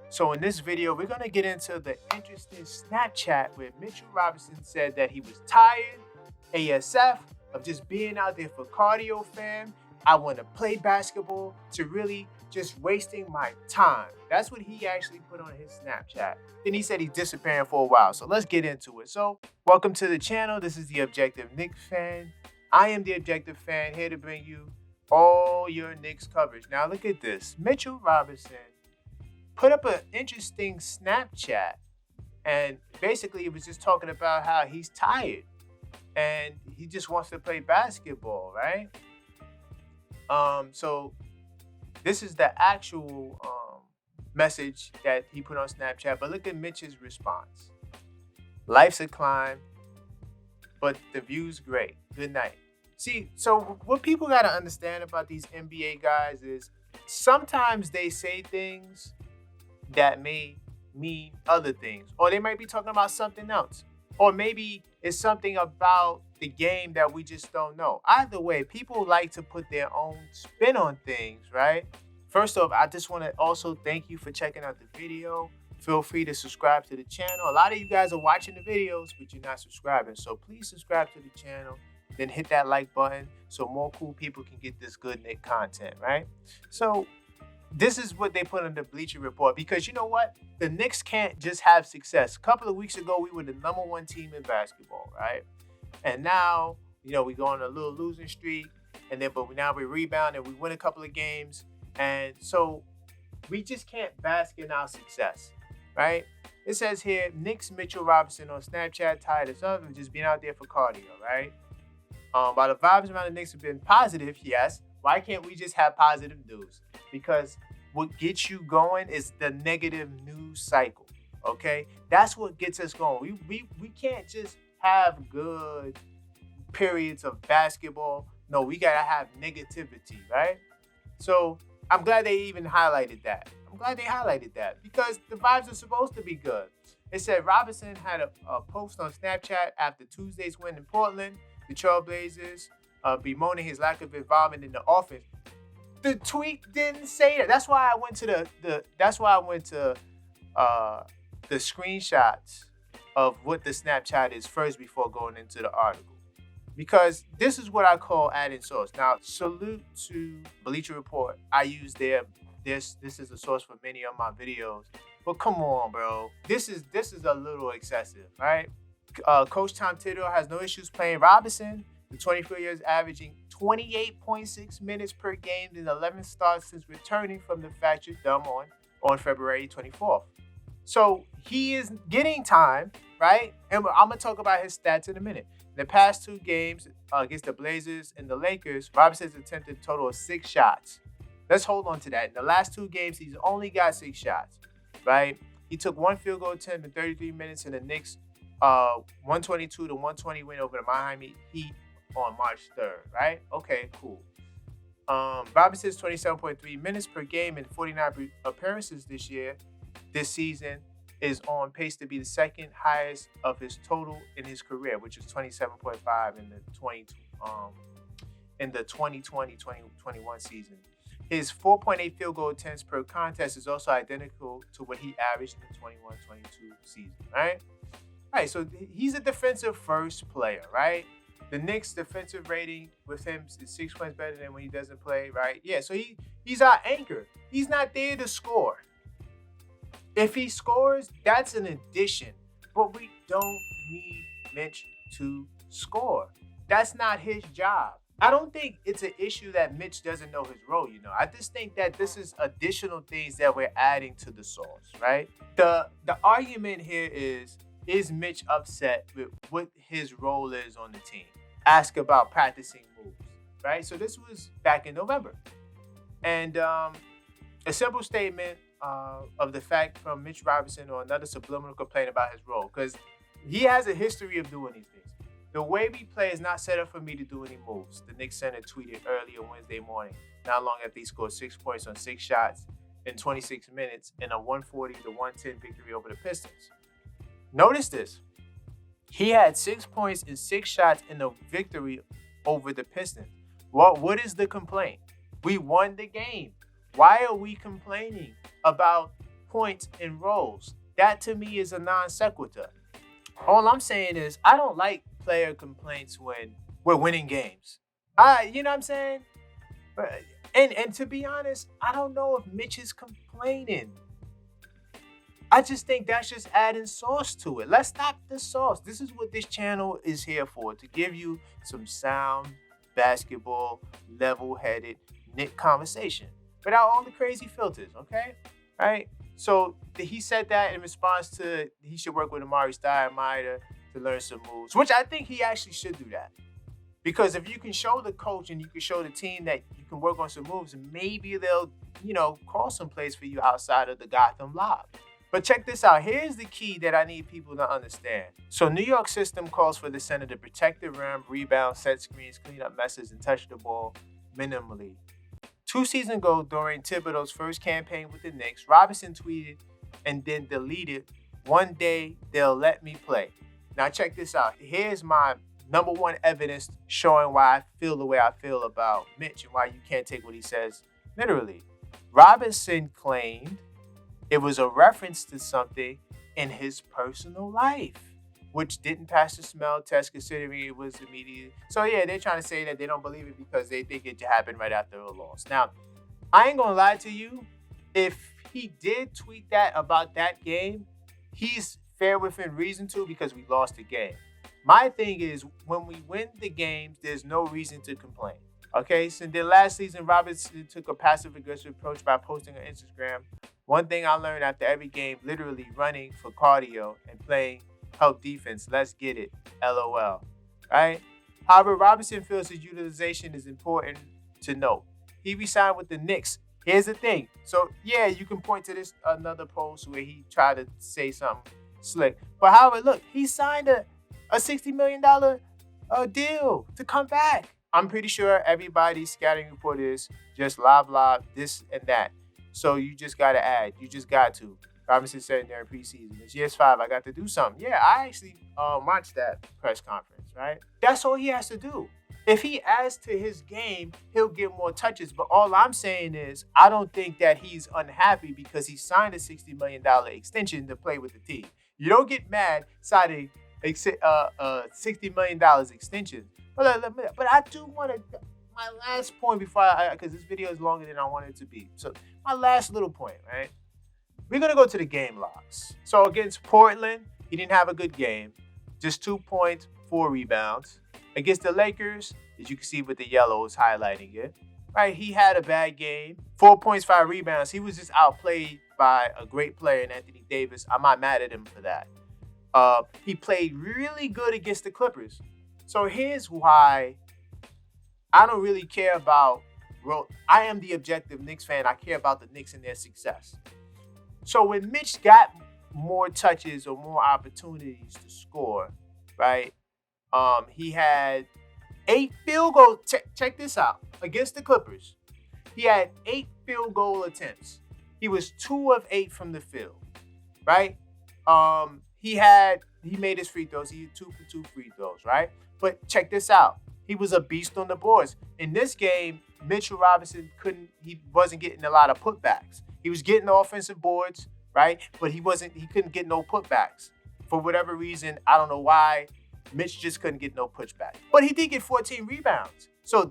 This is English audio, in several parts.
So in this video, we're going to get into the interesting Snapchat where Mitchell Robinson said that he was tired, ASF, of just being out there for cardio, fam. I want to play basketball to really just wasting my time. That's what he actually put on his Snapchat. Then he said he's disappearing for a while. So let's get into it. So welcome to the channel. This is the Objective Knicks fan. I am the Objective fan here to bring you all your Knicks coverage. Now look at this. Mitchell Robinson put up an interesting Snapchat, and basically it was just talking about how he's tired and he just wants to play basketball, right? So this is the actual message that he put on Snapchat, but look at Mitch's response. Life's a climb, but the view's great. Good night. See, so what people got to understand about these NBA guys is sometimes they say things that may mean other things, or they might be talking about something else, or maybe it's something about the game that we just don't know. Either way, people like to put their own spin on things, right? First off, I just want to also thank you for checking out the video. Feel free to subscribe to the channel. A lot of you guys are watching the videos, but you're not subscribing, so please subscribe to the channel, then hit that like button so more cool people can get this good Knick content, right? So this is what they put in the Bleacher Report, because you know what? The Knicks can't just have success. A couple of weeks ago, we were the #1 team in basketball, right? And now, we go on a little losing streak, but now we rebound and we win a couple of games. And so we just can't bask in our success, right? It says here, Knicks Mitchell Robinson on Snapchat tired us up and just being out there for cardio, right? While the vibes around the Knicks have been positive, yes, why can't we just have positive news? Because what gets you going is the negative news cycle, okay? That's what gets us going. We can't just have good periods of basketball. No, we got to have negativity, right? So I'm glad they even highlighted that. I'm glad they highlighted that because the vibes are supposed to be good. It said Robinson had a post on Snapchat after Tuesday's win in Portland. The Trailblazers bemoaning his lack of involvement in the offense. The tweet didn't say that. That's why I went to the screenshots of what the Snapchat is first before going into the article, because this is what I call adding source. Now, salute to Bleacher Report. I use this is a source for many of my videos. But come on, bro. This is a little excessive, right? Coach Tom Thibodeau has no issues playing Robinson. The 24 years averaging 28.6 minutes per game in 11 starts since returning from the fractured thumb on February 24th. So he is getting time, right? And I'm going to talk about his stats in a minute. In the past 2 games against the Blazers and the Lakers, Robinson's attempted a total of 6 shots. Let's hold on to that. In the last 2 games, he's only got 6 shots, right? He took 1 field goal attempt in 33 minutes in the Knicks 122-120 win over the Miami Heat on March 3rd, right? Okay, cool. Robinson's 27.3 minutes per game and 49 appearances this season is on pace to be the second highest of his total in his career, which is 27.5 in the 2020-2021 season. His 4.8 field goal attempts per contest is also identical to what he averaged in the 21-22 season, right? All right, so he's a defensive first player, right? The Knicks defensive rating with him is 6 points better than when he doesn't play, right? Yeah, so he's our anchor. He's not there to score. If he scores, that's an addition. But we don't need Mitch to score. That's not his job. I don't think it's an issue that Mitch doesn't know his role, I just think that this is additional things that we're adding to the sauce, right? The argument here is Mitch upset with what his role is on the team? Ask about practicing moves, right? So this was back in November. And a simple statement of the fact from Mitch Robinson or another subliminal complaint about his role, because he has a history of doing these things. The way we play is not set up for me to do any moves, the Knicks center tweeted earlier Wednesday morning, not long after he scored 6 points on 6 shots in 26 minutes in a 140-110 victory over the Pistons. Notice this. He had 6 points and 6 shots in the victory over the Pistons. What is the complaint? We won the game. Why are we complaining about points and rolls. That to me is a non sequitur. All I'm saying is I don't like player complaints when we're winning games. You know what I'm saying? Uh, and to be honest, I don't know if Mitch is complaining. I just think that's just adding sauce to it. Let's stop the sauce. This is what this channel is here for, to give you some sound basketball, level-headed Nick conversation without all the crazy filters, okay? Right? So he said that in response to he should work with Amari Stoudemire to learn some moves, which I think he actually should do that. Because if you can show the coach and you can show the team that you can work on some moves, maybe they'll, call some plays for you outside of the Gotham lob. But check this out. Here's the key that I need people to understand. So New York system calls for the center to protect the rim, rebound, set screens, clean up messes, and touch the ball minimally. 2 seasons ago, during Thibodeau's first campaign with the Knicks, Robinson tweeted and then deleted, "One day they'll let me play." Now check this out. Here's my number one evidence showing why I feel the way I feel about Mitch and why you can't take what he says literally. Robinson claimed it was a reference to something in his personal life, which didn't pass the smell test considering it was immediate. So yeah, they're trying to say that they don't believe it because they think it happened right after a loss. Now, I ain't gonna lie to you. If he did tweet that about that game, he's fair within reason to, because we lost the game. My thing is, when we win the games, there's no reason to complain. Okay, so then last season, Robinson took a passive-aggressive approach by posting on Instagram. One thing I learned after every game, literally running for cardio and playing help defense. Let's get it. LOL. Right? However, Robinson feels his utilization is important to note. He re-signed with the Knicks. Here's the thing. So, yeah, you can point to this another post where he tried to say something slick. But however, look, he signed a $60 million deal to come back. I'm pretty sure everybody's scouting report is just lob, this and that. So you just got to add. You just got to. Robinson said during preseason, it's year 5. I got to do something. Yeah, I actually watched that press conference, right? That's all he has to do. If he adds to his game, he'll get more touches. But all I'm saying is, I don't think that he's unhappy because he signed a $60 million extension to play with the team. You don't get mad signing a $60 million extension. But I do want to, my last point before because this video is longer than I want it to be. So my last little point, right? We're going to go to the game logs. So against Portland, he didn't have a good game. Just 2 points, 4 rebounds. Against the Lakers, as you can see with the yellows highlighting it, right? He had a bad game. 4 points, 5 rebounds. He was just outplayed by a great player in Anthony Davis. I'm not mad at him for that. He played really good against the Clippers. So here's why I don't really care about, I am the objective Knicks fan. I care about the Knicks and their success. So when Mitch got more touches or more opportunities to score, right? He had 8 field goals. Check this out. Against the Clippers, he had 8 field goal attempts. He was 2 of 8 from the field, right? He made his free throws. He had 2 for 2 free throws, right? But check this out. He was a beast on the boards. In this game, Mitchell Robinson he wasn't getting a lot of putbacks. He was getting the offensive boards, right? But he couldn't get no putbacks. For whatever reason, I don't know why, Mitch just couldn't get no pushback. But he did get 14 rebounds. So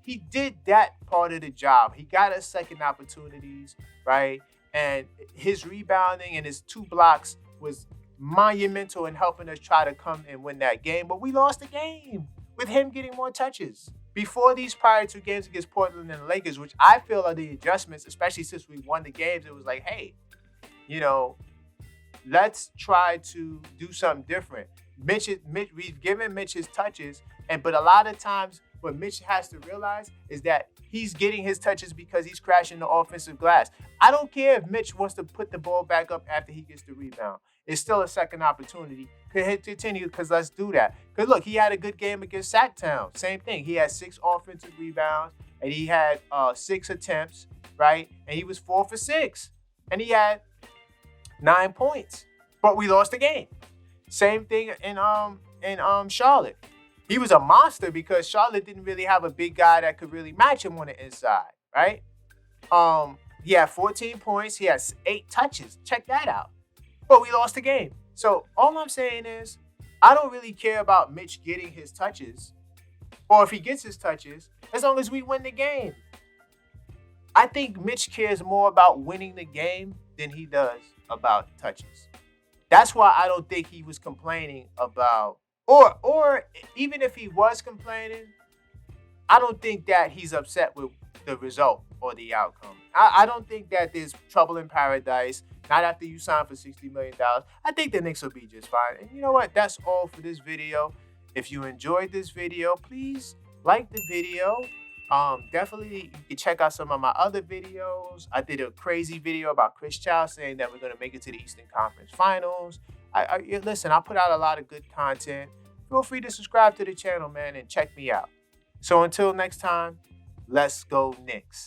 he did that part of the job. He got us second opportunities, right? And his rebounding and his 2 blocks was monumental in helping us try to come and win that game. But we lost the game with him getting more touches. Before these prior 2 games against Portland and the Lakers, which I feel are the adjustments, especially since we won the games, it was like, hey, let's try to do something different. Mitch, we've given Mitch his touches, but a lot of times what Mitch has to realize is that he's getting his touches because he's crashing the offensive glass. I don't care if Mitch wants to put the ball back up after he gets the rebound. It's still a second opportunity. Continue, because let's do that. Because look, he had a good game against Sacktown. Same thing. He had 6 offensive rebounds, and he had 6 attempts, right? And he was 4 for 6. And he had 9 points. But we lost the game. Same thing in Charlotte. He was a monster because Charlotte didn't really have a big guy that could really match him on the inside, right? He had 14 points. He has 8 touches. Check that out. But we lost the game. So all I'm saying is, I don't really care about Mitch getting his touches, or if he gets his touches, as long as we win the game. I think Mitch cares more about winning the game than he does about touches. That's why I don't think he was complaining about, or even if he was complaining, I don't think that he's upset with the result or the outcome. I don't think that there's trouble in paradise. Not after you sign for $60 million. I think the Knicks will be just fine. And you know what? That's all for this video. If you enjoyed this video, please like the video. Definitely you can check out some of my other videos. I did a crazy video about Chris Chow saying that we're going to make it to the Eastern Conference Finals. Listen, I put out a lot of good content. Feel free to subscribe to the channel, man, and check me out. So until next time, let's go Knicks.